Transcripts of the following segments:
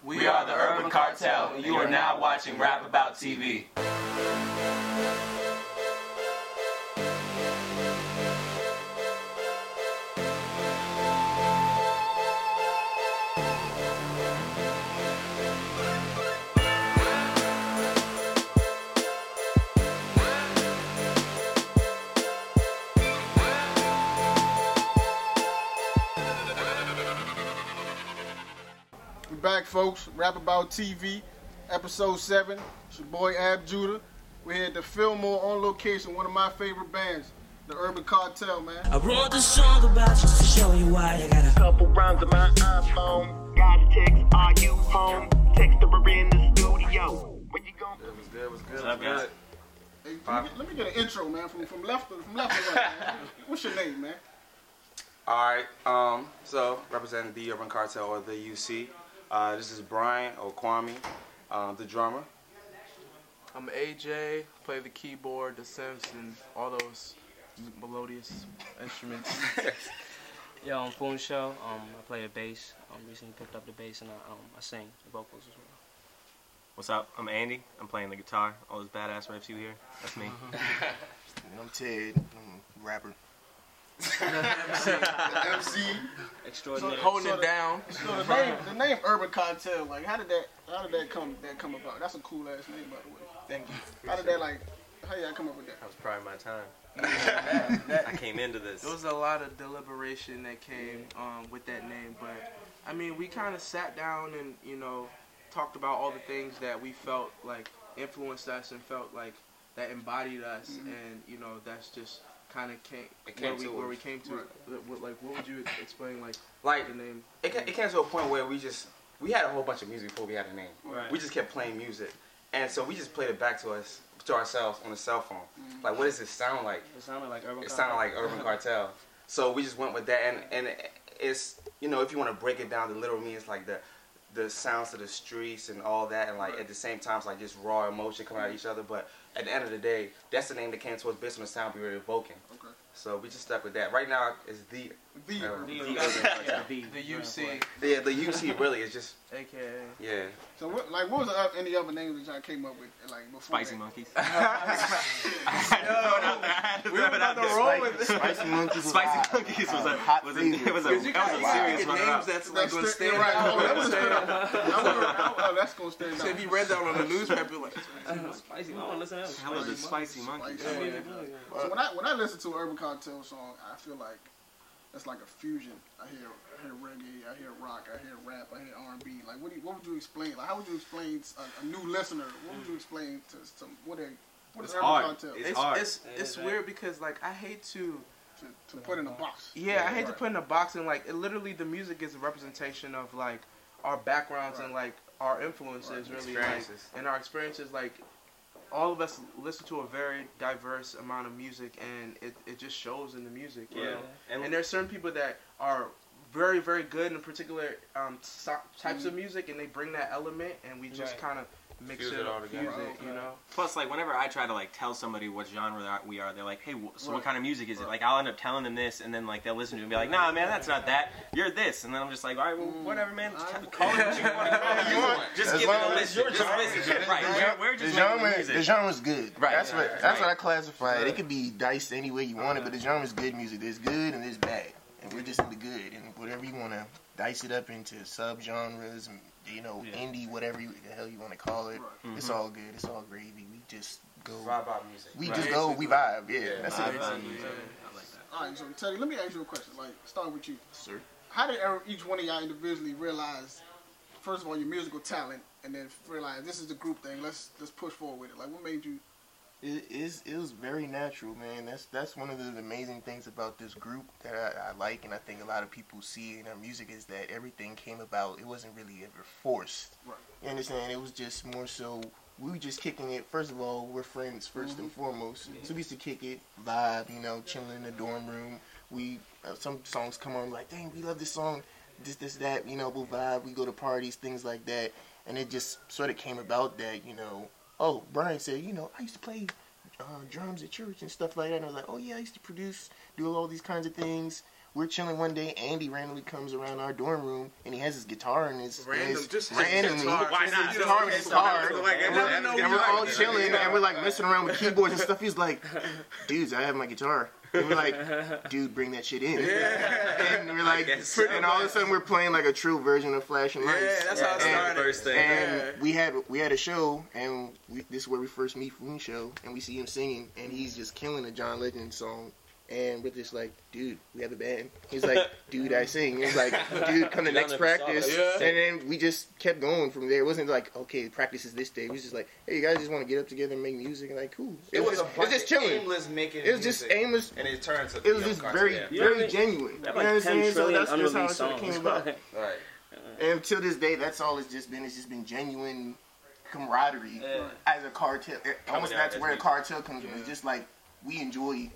We are the Urban Cartel, and you are now watching Rap About TV. Back, folks. Rap About TV, episode 7. It's your boy Ab Judah. We're here at the Filmore on location. One of my favorite bands, the Urban Cartel, man. I wrote this song about you to show you why. I got a couple rounds of my iPhone. Got a text, are you home? Text her in the studio. When you going? It was good. What's up, guys? Hey, let me get an intro, man, from left to right, man. What's your name, man? Alright, so representing the Urban Cartel, or the UC. This is Brian or Kwame, the drummer. I'm AJ, play the keyboard, the synths, and all those melodious instruments. Yo, I'm Foon Show. I play the bass. Recently picked up the bass, and I sing the vocals as well. What's up? I'm Andy. I'm playing the guitar. All those badass riffs you hear, that's me. And I'm Ted. I'm a rapper. MC. Extraordinary. Holding it down. So the name Urban Cartel, like how did that come about? That's a cool ass name, by the way. Thank you. How did that how y'all come up with that? That was probably my time. I came into this. There was a lot of deliberation that came with that name, but I mean, we kind of sat down and talked about all the things that we felt like influenced us and felt like that embodied us, and that's just kind of where we came to. Right. What would you explain like the name? It came to a point where we had a whole bunch of music before we had a name. Right. We just kept playing music, and so we just played it back to ourselves on the cell phone. Like, what does this sound like? It sounded like Urban Cartel. It sounded like Urban Cartel. So we just went with that, and it's if you want to break it down, the literal means like the sounds of the streets and all that, and at the same time it's like just raw emotion coming out of each other. But at the end of the day, that's the name that came to us based on the sound we were evoking. Okay. So we just stuck with that. Right now it's the UC. Yeah, the UC really is just AKA. Yeah. So what was any other names that y'all came up with before? Spicy Monkeys. We were about to roll with this. Spicy Monkeys. Spicy Monkeys was a serious names that's like going to stand right. out. That's going to stand out. So if you read that on the newspaper, like Spicy. I don't listen to that. Hell of the Spicy Monkeys. So when I listen to an Urban Cartel song, I feel like it's like a fusion. I hear reggae, I hear rock, I hear rap, I hear R&B. Like, what would you explain? Like, how would you explain a new listener? What would you explain to what is Urban Cartel? It's hard. It's weird because I hate to put in a box. Yeah, I hate to put in a box, and literally the music is a representation of our backgrounds and our influences, really, and our experiences. All of us listen to a very diverse amount of music, and it just shows in the music. You know? And there's certain people that are very, very good in particular types of music, and they bring that element, and we just kind of mix it all together. Plus, whenever I try to tell somebody what genre we are, they're like, "Hey, so what kind of music is it?" I'll end up telling them this, and then they'll listen to it and be like, "Nah, man, that's not that. You're this." And then I'm just like, "All right, well, whatever, man. Just call it what you want to call it. Just give it a listen. Just listen to it. Right? We're just making the genre's good. Right. That's what I classify it. It could be diced any way you want it, but the genre's good music. There's good and there's bad, and we're just in the good. And whatever you want to dice it up into subgenres and indie, whatever the hell you want to call it, it's all good. It's all gravy. We just go. Vibe out music. We just go. We vibe. Yeah, that's it. I like that. All right, so Teddy, let me ask you a question. Starting with you, sir. How did each one of y'all individually realize, first of all, your musical talent, and then realize this is the group thing? Let's push forward with it. What made you? It was very natural, man. That's one of the amazing things about this group that I like, and I think a lot of people see in our music is that everything came about. It wasn't really ever forced. Right. You understand? It was just more so we were just kicking it. First of all, we're friends first and foremost, so we used to kick it, vibe, chilling in the dorm room. We some songs come on like, dang, we love this song, this that, we'll vibe. We go to parties, things like that, and it just sort of came about that, oh, Brian said, I used to play drums at church and stuff like that. And I was like, oh, yeah, I used to produce, do all these kinds of things. we're chilling one day. Andy randomly comes around our dorm room and he has his guitar in his Randomly. Why not? guitar in his car. And we're all chilling and we're like messing around with keyboards and stuff. He's like, dudes, I have my guitar. And we're like, dude, bring that shit in. And we're like, and all of a sudden we're playing like a true version of Flashing Lights. Yeah, that's how it started. First thing. And we had a show, and this is where we first meet Foon Show, and we see him singing, and he's just killing a John Legend song. And we're just like, dude, we have a band. He's like, dude, I sing. He's like, dude, come to next practice. And then we just kept going from there. It wasn't like, okay, practice is this day. It was just like, hey, you guys just want to get up together and make music? And like, cool. It was just chilling. Aimless making It was just aimless. And it turned to it was just very genuine. You know what I'm saying? So that's just how it sort of came about. Right. And till this day, that's all it's just been. It's just been genuine camaraderie as a cartel. Almost that's where a cartel comes from. It's just like, we enjoy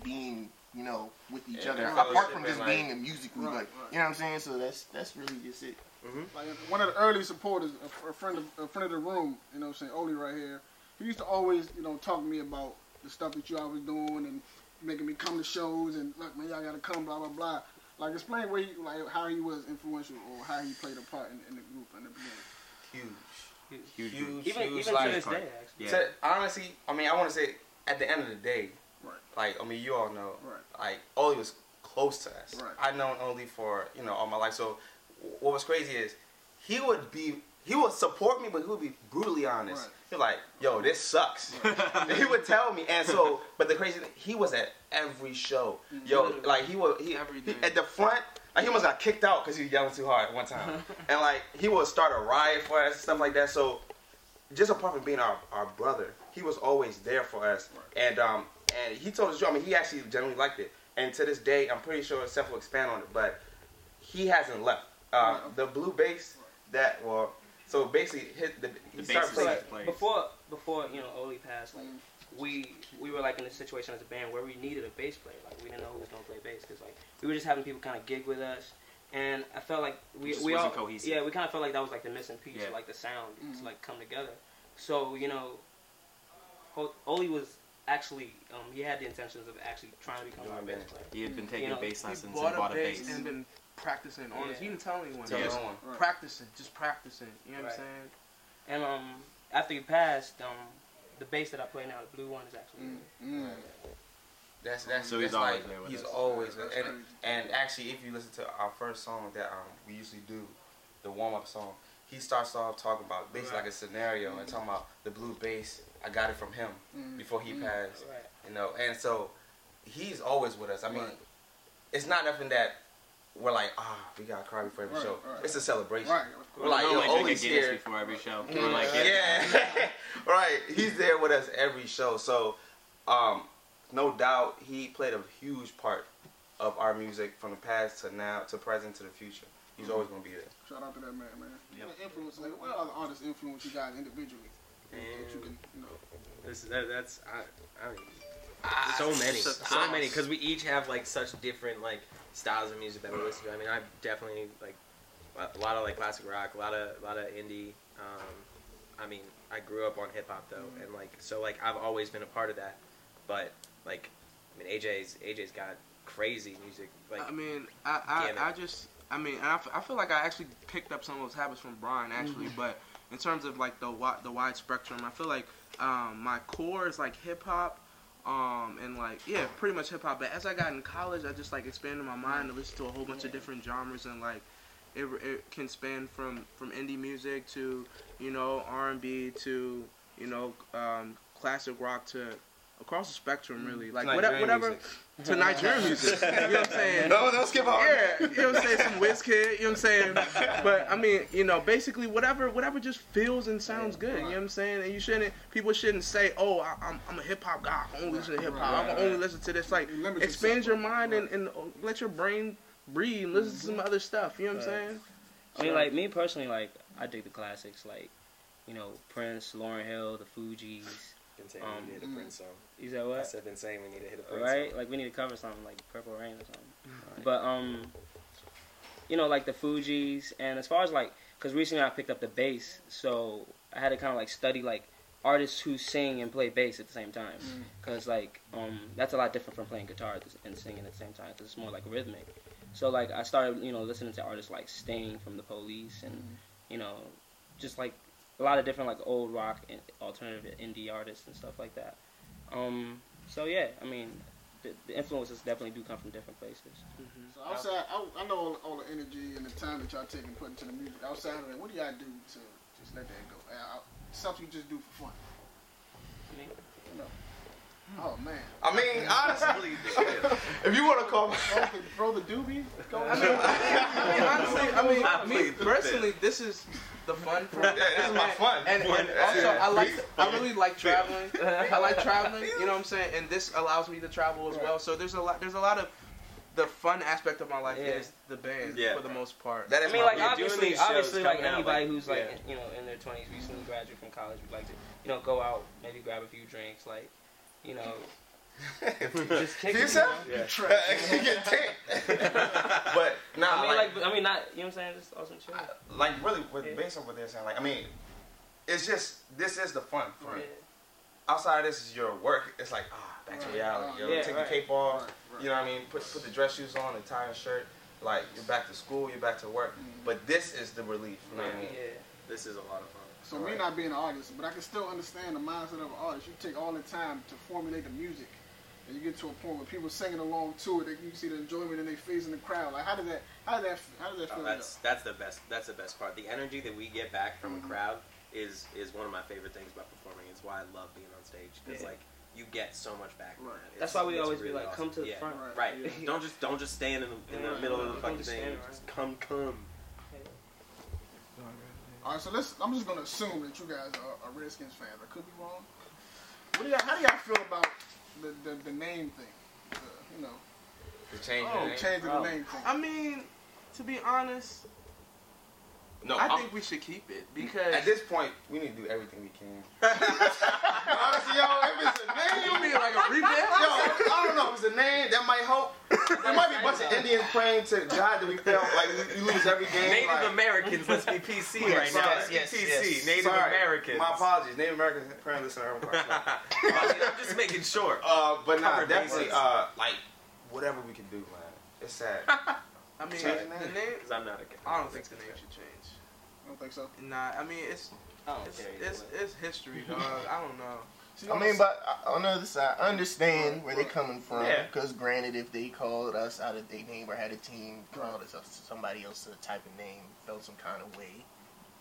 being, you know, with each other. Apart from just being a music group, like, you know what I'm saying? So that's really just it. Like one of the early supporters, a friend of the room, you know what I'm saying, Oli right here, he used to always, you know, talk to me about the stuff that you all was doing and making me come to shows and, look, man, y'all gotta come, blah, blah, blah. Like, explain where he, like, how he was influential or how he played a part in the group in the beginning. Huge. Even to this day, actually. So, honestly, I mean, I want to say, at the end of the day, Right. like, I mean, you all know, Right. like, Oli was close to us. Right. I've known Oli for, you know, all my life. So, what was crazy is, he would support me, but he would be brutally honest. Right. He'd like, yo, this sucks. And he would tell me. And so, but the crazy thing, he was at every show. Yo, like, he at the front, like, he almost got kicked out because he was yelling too hard one time. And, like, he would start a riot for us and stuff like that. So, just apart from being our brother, he was always there for us. Right. And he told us, I mean, he actually genuinely liked it. And to this day, I'm pretty sure Seth will expand on it, but he hasn't left. The blue bass, so basically, he started playing. Before you know, Oli passed, like, we were like in a situation as a band where we needed a bass player. Like, we didn't know who was gonna play bass because, like, we were just having people kind of gig with us, and I felt like we all cohesive. Yeah, we kind of felt like that was like the missing piece, like the sound to like come together. So, you know, Oli was actually he had the intentions of actually trying to become our bass player. He had been taking bass lessons and bought a bass and been practicing on it. He didn't tell anyone. Practicing. You know what I'm saying? And after he passed, the bass that I play now, the blue one, is actually That's so he's always there with us. He's always there. And actually, if you listen to our first song that we usually do, the warm-up song, he starts off talking about basically like a scenario and talking about the blue bass. I got it from him before he passed, you know. And so he's always with us. I mean, it's not nothing that we're like, we gotta cry before every show. It's a celebration. Right. We're like, yo, Oli's here before every show. We're like, right. He's there with us every show. So, no doubt, he played a huge part of our music from the past to now, to present, to the future. He's always gonna be there. Shout out to that man. Yep. Influence, like, what other artists influence you guys individually? That you can, you know. That's I mean, so many, because we each have like such different like styles of music that we listen to. I mean, I definitely like a lot of like classic rock, a lot of indie. I mean, I grew up on hip hop though, and like so like I've always been a part of that. But like, I mean, AJ's got crazy music. Like, I mean, I feel like I actually picked up some of those habits from Brian actually, but in terms of like the wide spectrum, I feel like my core is like hip hop, and like pretty much hip hop. But as I got in college, I just like expanded my mind to listen to a whole bunch of different genres, and like it can span from indie music to, you know, R&B to, you know, classic rock to across the spectrum, really. Like whatever music. To Nigerian music. You know what I'm saying? No, don't skip on. Yeah, you know what I'm saying? Some Wizkid, you know what I'm saying? But I mean, you know, basically whatever just feels and sounds good. You know what I'm saying? And people shouldn't say, oh, I'm a hip hop guy. I only listen to hip hop. I'm gonna only listen to this. Like, expand your mind and let your brain breathe and listen to some other stuff. You know what I'm saying? I mean, like, me personally, like, I dig the classics, like, you know, Prince, Lauryn Hill, the Fugees. Been saying we need a Prince song. You said what? I said been saying we need to hit a Prince song. Song. Like, we need to cover something like Purple Rain or something. Right. But, you know, like the Fugees, and as far as, like, because recently I picked up the bass, so I had to kind of, like, study, like, artists who sing and play bass at the same time, because like that's a lot different from playing guitar and singing at the same time, because it's more like rhythmic. So like I started listening to artists like Sting from The Police, and just like a lot of different like old rock and alternative indie artists and stuff like that. So yeah, I mean the influences definitely do come from different places. So outside, I know all the energy and the time that y'all take and put into the music. Outside of that, what do y'all do to just let that go? Something you just do for fun. I mean, oh man. I mean, honestly, if you want to call throw the doobie. I mean, personally, this is the fun for this is my fun. And also, I really like traveling. I like traveling. You know what I'm saying? And this allows me to travel as well. So there's a lot of the fun aspect of my life is the band for the most part. That is like obviously like anybody who's like in their 20s, recently graduated from college, would like to go out, maybe grab a few drinks, like just kick yourself. But nah, I mean, not you know what I'm saying, just awesome shit. Like really, based on what they're saying, like I mean, it's just this is the fun for it. Outside of this is your work. It's like back to reality. Take the cape off. You know what I mean? Put the dress shoes on, the tie and shirt. Like you're back to school, you're back to work. But this is the relief. You know what I mean? This is a lot of fun. So me not being an artist, but I can still understand the mindset of an artist. You take all the time to formulate the music, and you get to a point where people singing along to it. You see the enjoyment in their face in the crowd. Like how does that feel? That's the best. That's the best part. The energy that we get back from a crowd is one of my favorite things about performing. It's why I love being on stage because like you get so much back from that. That's why we always be like, come to the front. Right. Don't just stand in the middle of the fucking thing. Just come. All right, so I'm just gonna assume that you guys are Redskins fans. I could be wrong. How do y'all feel about the name thing? The changing the name thing. I mean, to be honest, I think we should keep it because at this point we need to do everything we can. Honestly, if it's a name, you mean like a revamp? I don't know. If it's a name that might help. There might be a bunch of Indians praying to God that we felt like we lose every game. Native Americans, let's be PC right now. Yes. Native Americans. My apologies. Native Americans apparently listen to Urban Cartel. I'm just making sure. But definitely, like whatever we can do, man. It's sad. I mean, the name. Because I'm not a. I don't think the name should change. I don't think so. Nah, I mean it's history, dog. I don't know. I mean, but on the other side, I understand where they're coming from. Because granted, if they called us out of their name or had a team called us somebody else's type of name, felt some kind of way,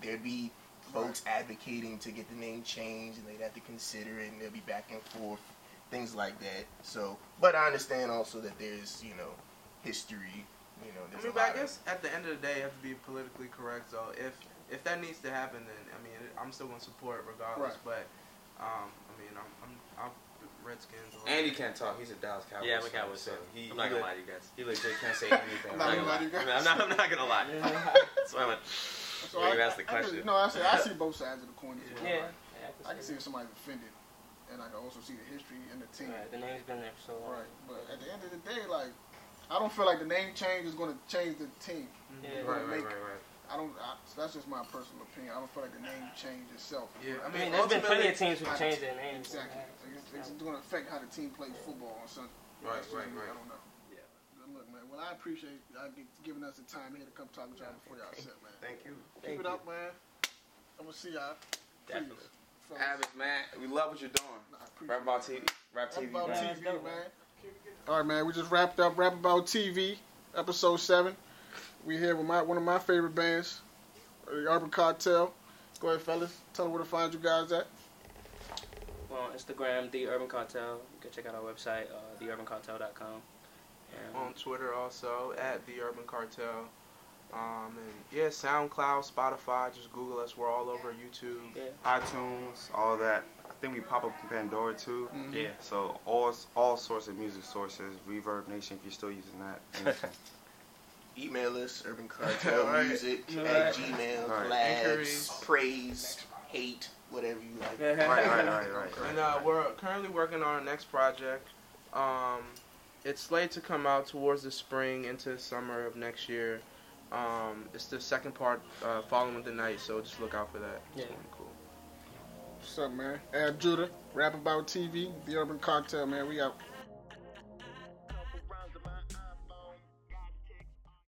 there'd be folks advocating to get the name changed, and they'd have to consider it, and they'll be back and forth, things like that. So, but I understand also that there's history. There's I guess at the end of the day, you have to be politically correct. So if that needs to happen, then I mean I'm still gonna support it regardless. But I mean I'm Redskins. Andy can't talk. He's a Dallas Cowboys. Yeah, I'm a Cowboys fan. I'm not gonna lie to you guys. He legit can't say anything. I'm not gonna lie. That's why you asked the question. I see both sides of the coin as well. Yeah. I can see if somebody's offended, and I can also see the history and the team. Right. The name's been there for so long. Right. But at the end of the day, like I don't feel like the name change is going to change the team. Yeah. Right. That's just my personal opinion. I don't feel like the name change itself. Yeah, I mean there's been plenty of teams who've changed their names. Exactly. It's going to affect how the team plays football on Sunday. Right. I don't know. Yeah. Good look, man. Well, I appreciate y'all giving us the time here to come talk to y'all before y'all set, man. Thank you. Keep it up, man. I'm going to see y'all. Definitely. Avis, man. We love what you're doing. RapAboutTV. RapAboutTV, man. All right, man. We just wrapped up RapAboutTV, episode 7. We here with one of my favorite bands, the Urban Cartel. Go ahead, fellas. Tell them where to find you guys at. Well, on Instagram, The Urban Cartel. You can check out our website, theurbancartel.com. And on Twitter also, at The Urban Cartel. And SoundCloud, Spotify, just Google us. We're all over YouTube. Yeah. iTunes, all that. I think we pop up in Pandora too. Mm-hmm. Yeah. So all sorts of music sources, Reverb Nation if you're still using that. Email us, urbancartelmusic at gmail, collabs, praise, hate, whatever you like. Right. And we're currently working on our next project. It's slated to come out towards the spring into summer of next year. It's the second part, Following the Night, so just look out for that. Yeah. It's gonna be cool. What's up, man? Judah, Rap About TV, the Urban Cartel, man. We out.